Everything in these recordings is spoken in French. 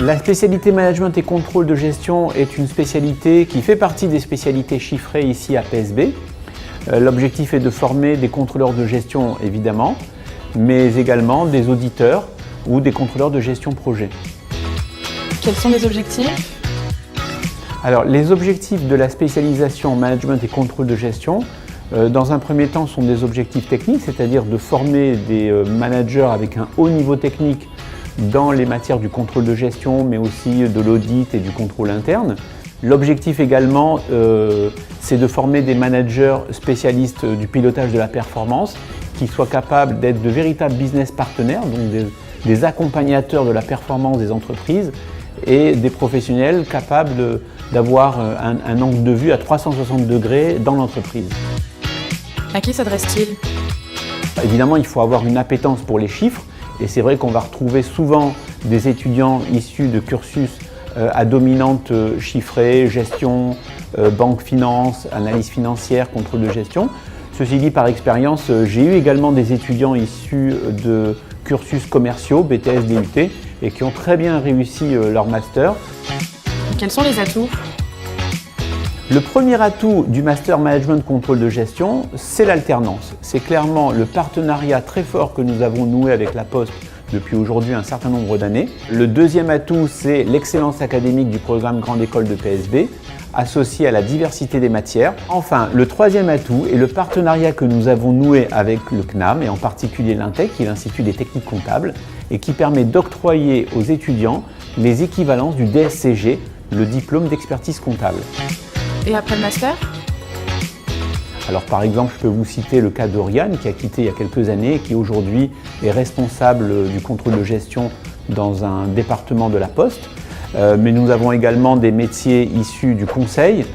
La spécialité management et contrôle de gestion est une spécialité qui fait partie des spécialités chiffrées ici à PSB. L'objectif est de former des contrôleurs de gestion évidemment, mais également des auditeurs ou des contrôleurs de gestion projet. Quels sont les objectifs ? Alors, les objectifs de la spécialisation management et contrôle de gestion, dans un premier temps, sont des objectifs techniques, c'est-à-dire de former des managers avec un haut niveau technique dans les matières du contrôle de gestion, mais aussi de l'audit et du contrôle interne. L'objectif également, c'est de former des managers spécialistes du pilotage de la performance qui soient capables d'être de véritables business partenaires, donc des accompagnateurs de la performance des entreprises et des professionnels capables d'avoir un angle de vue à 360 degrés dans l'entreprise. À qui s'adresse-t-il ? Évidemment, il faut avoir une appétence pour les chiffres et c'est vrai qu'on va retrouver souvent des étudiants issus de cursus à dominante chiffrée, gestion, banque finance, analyse financière, contrôle de gestion. Ceci dit, par expérience, j'ai eu également des étudiants issus de cursus commerciaux, BTS, DUT, et qui ont très bien réussi leur master. Quels sont les atouts ? Le premier atout du Master Management Contrôle de Gestion, c'est l'alternance. C'est clairement le partenariat très fort que nous avons noué avec la Poste depuis aujourd'hui un certain nombre d'années. Le deuxième atout, c'est l'excellence académique du programme Grande École de PSB, associé à la diversité des matières. Enfin, le troisième atout est le partenariat que nous avons noué avec le CNAM et en particulier l'INTEC, qui est l'Institut des techniques comptables, et qui permet d'octroyer aux étudiants les équivalences du DSCG, le diplôme d'expertise comptable. Et après le master ? Alors par exemple, je peux vous citer le cas d'Oriane qui a quitté il y a quelques années et qui aujourd'hui est responsable du contrôle de gestion dans un département de la Poste. Mais nous avons également des métiers issus du conseil,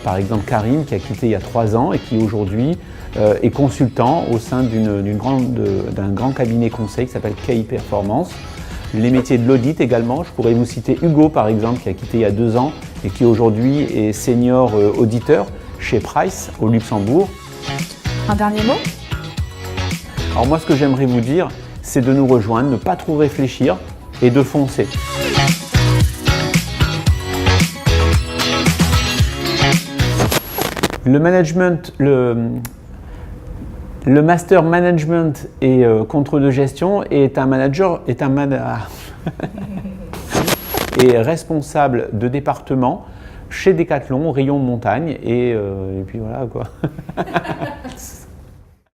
par exemple Karim qui a quitté il y a 3 ans et qui aujourd'hui est consultant au sein d'un grand cabinet conseil qui s'appelle KI Performance. Les métiers de l'audit également, je pourrais vous citer Hugo par exemple qui a quitté il y a 2 ans et qui aujourd'hui est senior auditeur chez Price au Luxembourg. Un dernier mot ? Alors moi ce que j'aimerais vous dire, c'est de nous rejoindre, ne pas trop réfléchir et de foncer. Le management, le master management et contrôle de gestion est est responsable de département chez Decathlon, rayon montagne et puis voilà quoi.